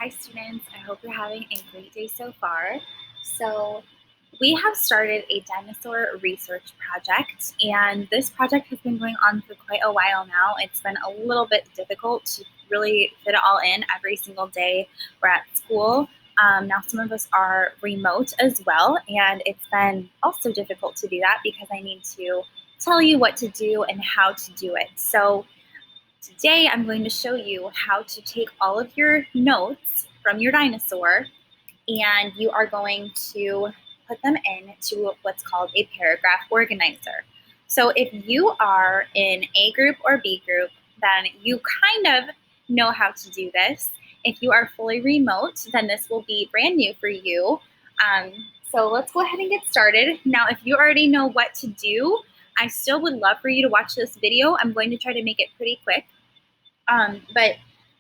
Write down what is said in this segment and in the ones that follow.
Hi students, I hope you're having a great day so far. So we have started a dinosaur research project, and this project has been going on for quite a while now. It's been a little bit difficult to really fit it all in every single day we're at school. Now some of us are remote as well, and it's been also difficult to do that because I need to tell you what to do and how to do it. So today I'm going to show you how to take all of your notes from your dinosaur and you are going to put them into what's called a paragraph organizer. So if you are in A group or B group, then you kind of know how to do this. If you are fully remote, then this will be brand new for you. So let's go ahead and get started. Now, if you already know what to do, I still would love for you to watch this video. I'm going to try to make it pretty quick, but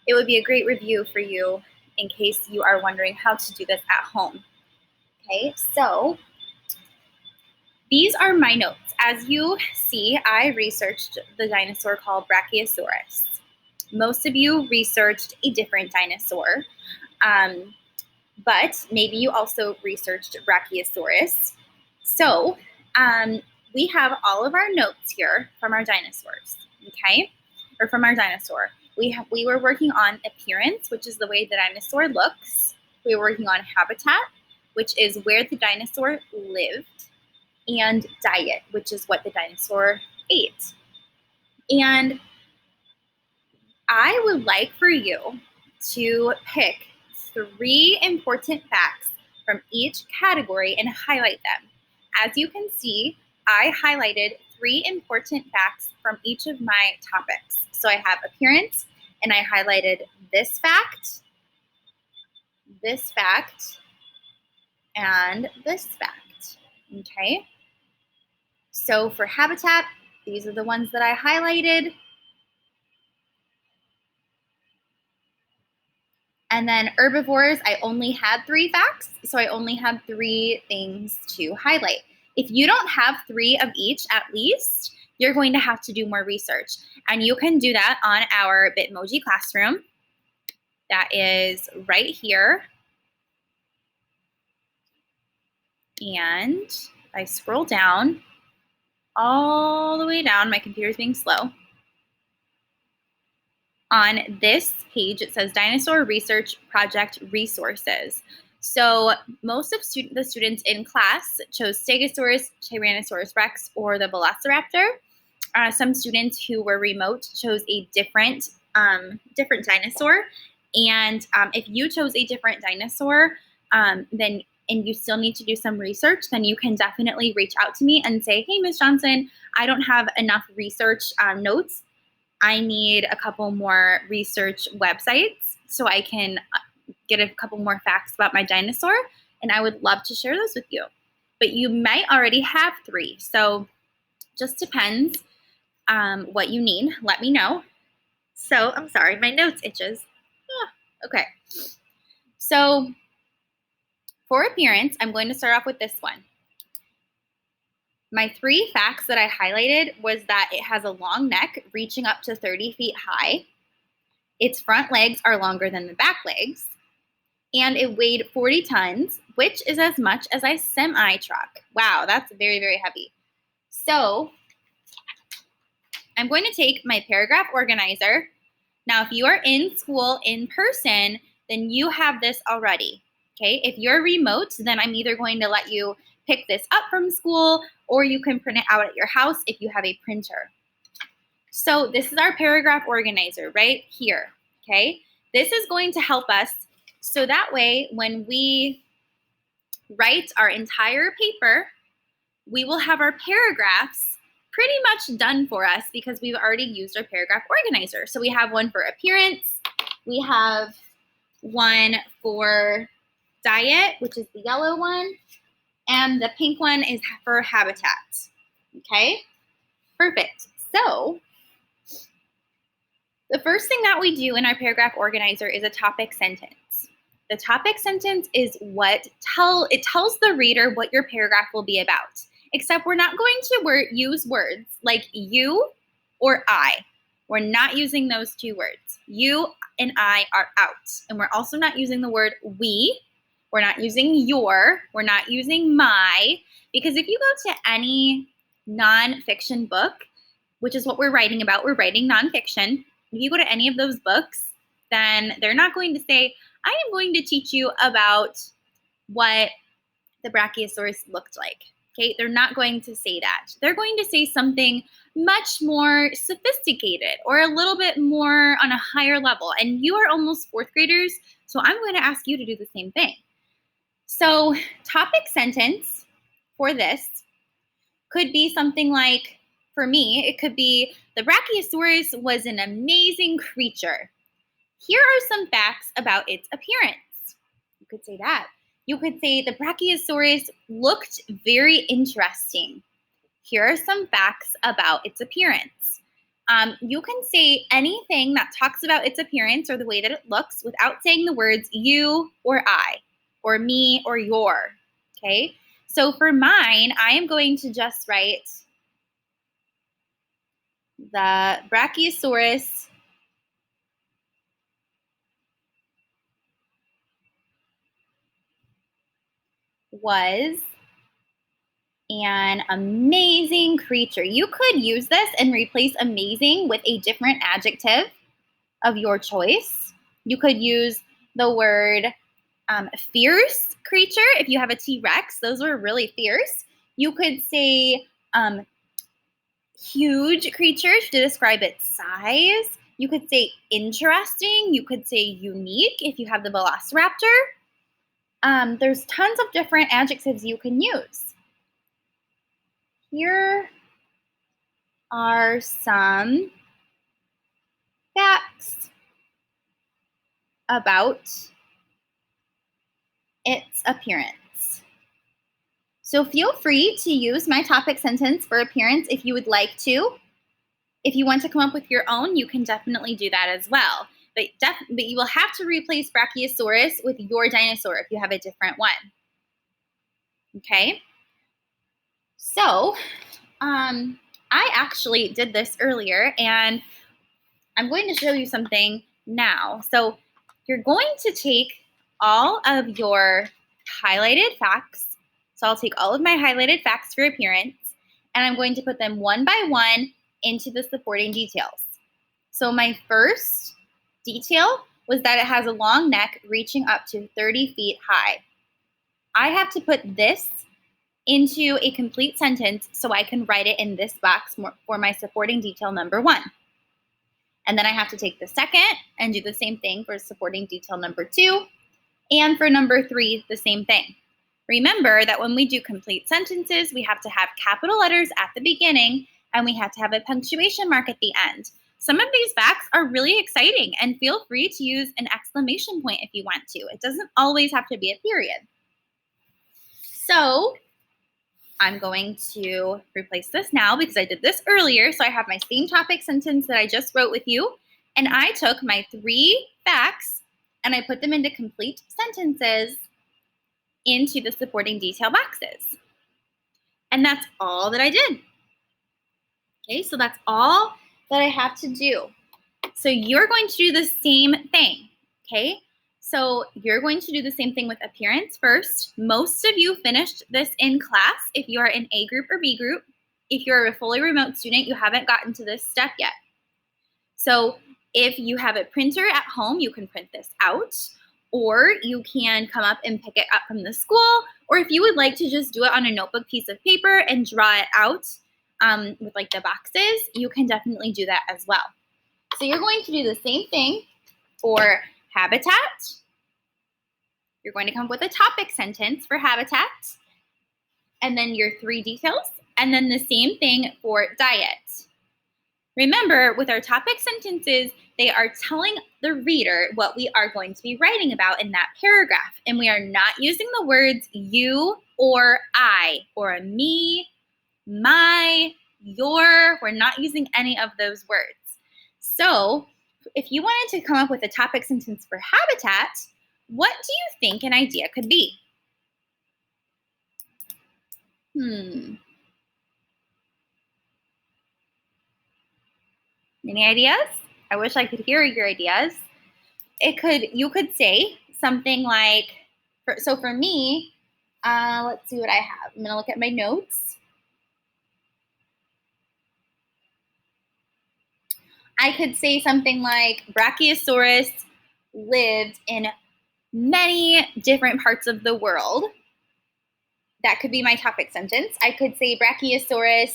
it would be a great review for you in case you are wondering how to do this at home. Okay, so these are my notes. As you see, I researched the dinosaur called Brachiosaurus. Most of you researched a different dinosaur, but maybe you also researched Brachiosaurus. So we have all of our notes here from our dinosaurs, okay? Or from our dinosaur. We were working on appearance, which is the way the dinosaur looks. We were working on habitat, which is where the dinosaur lived, and diet, which is what the dinosaur ate. And I would like for you to pick 3 important facts from each category and highlight them. As you can see, I highlighted 3 important facts from each of my topics. So I have appearance, and I highlighted this fact, and this fact, okay? So for habitat, these are the ones that I highlighted. And then herbivores, I only had 3 facts, so I only had 3 things to highlight. If you don't have 3 of each at least, you're going to have to do more research. And you can do that on our Bitmoji classroom. That is right here. And I scroll down, all the way down, my computer's being slow. On this page, it says Dinosaur Research Project Resources. So most of the students in class chose Stegosaurus, Tyrannosaurus Rex, or the Velociraptor. Some students who were remote chose a different dinosaur. And if you chose a different dinosaur, and you still need to do some research, then you can definitely reach out to me and say, hey, Ms. Johnson, I don't have enough research notes. I need a couple more research websites so I can get a couple more facts about my dinosaur, and I would love to share those with you. But you might already have 3, so just depends what you need. Let me know. So I'm sorry, my notes itches. Okay, so for appearance, I'm going to start off with this one. My 3 facts that I highlighted was that it has a long neck reaching up to 30 feet high. Its front legs are longer than the back legs. And it weighed 40 tons, which is as much as a semi-truck. Wow, that's very, very heavy. So I'm going to take my paragraph organizer. Now, if you are in school in person, then you have this already. Okay, if you're remote, then I'm either going to let you pick this up from school, or you can print it out at your house if you have a printer. So this is our paragraph organizer right here, okay? This is going to help us so that way when we write our entire paper, we will have our paragraphs pretty much done for us because we've already used our paragraph organizer. So we have one for appearance, we have one for diet, which is the yellow one, and the pink one is for habitat. Okay, perfect. So the first thing that we do in our paragraph organizer is a topic sentence. The topic sentence is it tells the reader what your paragraph will be about, except we're not going to use words like you or I. We're not using those two words. You and I are out. And we're also not using the word we. We're not using your. We're not using my. Because if you go to any nonfiction book, which is what we're writing about, we're writing nonfiction. If you go to any of those books, then they're not going to say, I am going to teach you about what the Brachiosaurus looked like. Okay, they're not going to say that. They're going to say something much more sophisticated or a little bit more on a higher level. And you are almost fourth graders, so I'm going to ask you to do the same thing. So, topic sentence for this could be something like, for me, it could be the Brachiosaurus was an amazing creature. Here are some facts about its appearance. You could say that. You could say the Brachiosaurus looked very interesting. Here are some facts about its appearance. You can say anything that talks about its appearance or the way that it looks without saying the words you or I or me or your. Okay? So for mine, I am going to just write the Brachiosaurus was an amazing creature. You could use this and replace amazing with a different adjective of your choice. You could use the word fierce creature. If you have a T-Rex, those are really fierce. You could say huge creature to describe its size. You could say interesting. You could say unique if you have the Velociraptor. There's tons of different adjectives you can use. Here are some facts about its appearance. So feel free to use my topic sentence for appearance if you would like to. If you want to come up with your own, you can definitely do that as well. But you will have to replace Brachiosaurus with your dinosaur if you have a different one. Okay? So, I actually did this earlier, and I'm going to show you something now. So you're going to take all of your highlighted facts. So I'll take all of my highlighted facts for appearance, and I'm going to put them one by one into the supporting details. So my first detail was that it has a long neck reaching up to 30 feet high. I have to put this into a complete sentence so I can write it in this box for my supporting detail number 1. And then I have to take the second and do the same thing for supporting detail number 2. And for number 3, the same thing. Remember that when we do complete sentences, we have to have capital letters at the beginning and we have to have a punctuation mark at the end. Some of these facts are really exciting, and feel free to use an exclamation point if you want to. It doesn't always have to be a period. So I'm going to replace this now because I did this earlier. So I have my same topic sentence that I just wrote with you. And I took my 3 facts and I put them into complete sentences into the supporting detail boxes. And that's all that I did. Okay, so that's all that I have to do. So you're going to do the same thing, okay? So you're going to do the same thing with appearance first. Most of you finished this in class if you are in A group or B group. If you're a fully remote student, you haven't gotten to this step yet. So if you have a printer at home, you can print this out, or you can come up and pick it up from the school, or if you would like to just do it on a notebook piece of paper and draw it out with like the boxes, you can definitely do that as well. So you're going to do the same thing for habitat. You're going to come up with a topic sentence for habitat, and then your 3 details, and then the same thing for diet. Remember, with our topic sentences, they are telling the reader what we are going to be writing about in that paragraph, and we are not using the words you or I or me, my, your. We're not using any of those words. So if you wanted to come up with a topic sentence for habitat, what do you think an idea could be? Any ideas? I wish I could hear your ideas. You could say something like, for me, let's see what I have. I'm gonna look at my notes. I could say something like Brachiosaurus lived in many different parts of the world. That could be my topic sentence. I could say Brachiosaurus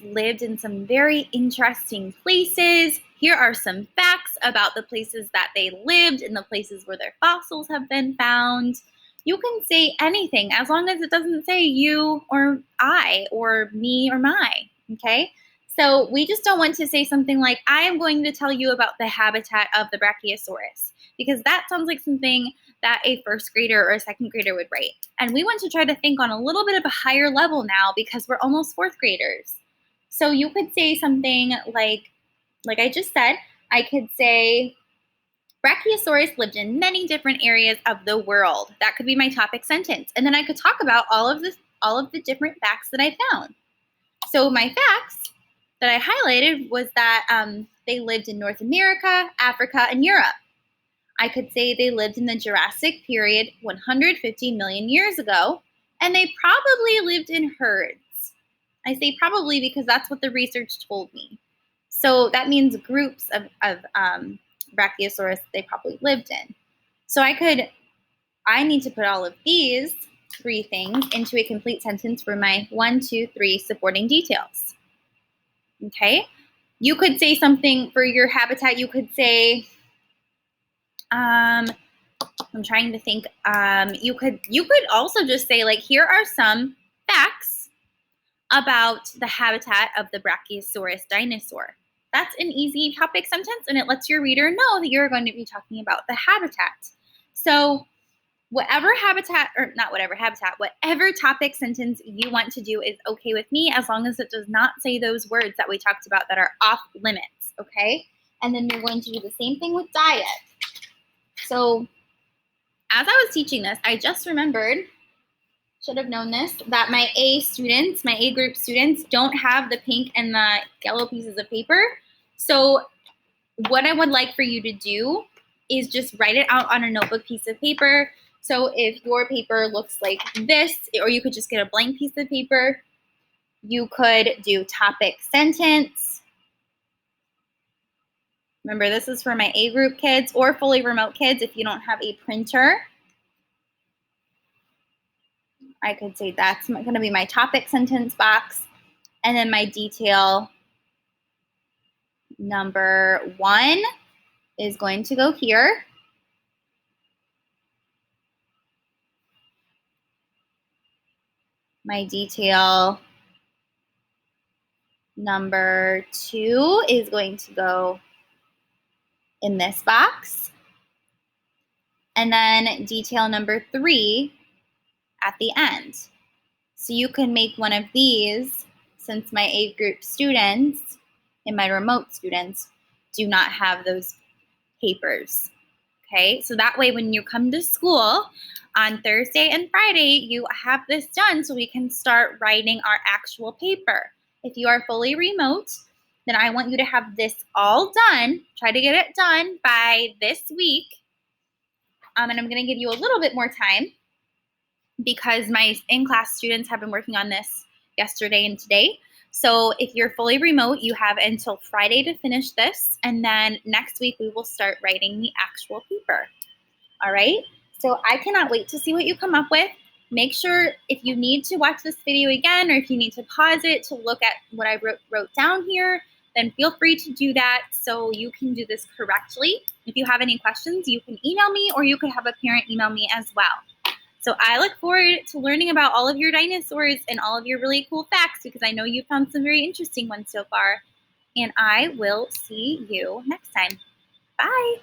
lived in some very interesting places. Here are some facts about the places that they lived and the places where their fossils have been found. You can say anything as long as it doesn't say you or I or me or my, okay? So we just don't want to say something like, I am going to tell you about the habitat of the Brachiosaurus, because that sounds like something that a first grader or a second grader would write. And we want to try to think on a little bit of a higher level now because we're almost fourth graders. So you could say something like I just said, I could say, Brachiosaurus lived in many different areas of the world. That could be my topic sentence. And then I could talk about all of the different facts that I found. So my facts that I highlighted was that they lived in North America, Africa, and Europe. I could say they lived in the Jurassic period 150 million years ago, and they probably lived in herds. I say probably because that's what the research told me. So that means groups of Brachiosaurus they probably lived in. So I need to put all of these three things into a complete sentence for my 1, 2, 3 supporting details. Okay? You could say something for your habitat. You could say, I'm trying to think. You could also just say, like, here are some facts about the habitat of the Brachiosaurus dinosaur. That's an easy topic sentence, and it lets your reader know that you're going to be talking about the habitat. So whatever topic sentence you want to do is okay with me, as long as it does not say those words that we talked about that are off limits, okay? And then you're going to do the same thing with diet. So as I was teaching this, I just remembered, should have known this, that my A group students don't have the pink and the yellow pieces of paper. So what I would like for you to do is just write it out on a notebook piece of paper. So if your paper looks like this, or you could just get a blank piece of paper, you could do topic sentence. Remember, this is for my A group kids or fully remote kids if you don't have a printer. I could say that's going to be my topic sentence box. And then my detail number 1 is going to go here. My detail number 2 is going to go in this box. And then detail number 3 at the end. So you can make one of these, since my A group students and my remote students do not have those papers. Okay, so that way when you come to school on Thursday and Friday, you have this done so we can start writing our actual paper. If you are fully remote, then I want you to have this all done. Try to get it done by this week. And I'm going to give you a little bit more time because my in-class students have been working on this yesterday and today. So if you're fully remote, you have until Friday to finish this. And then next week, we will start writing the actual paper. All right? So I cannot wait to see what you come up with. Make sure if you need to watch this video again, or if you need to pause it to look at what I wrote down here, then feel free to do that so you can do this correctly. If you have any questions, you can email me, or you could have a parent email me as well. So I look forward to learning about all of your dinosaurs and all of your really cool facts, because I know you found some very interesting ones so far. And I will see you next time. Bye.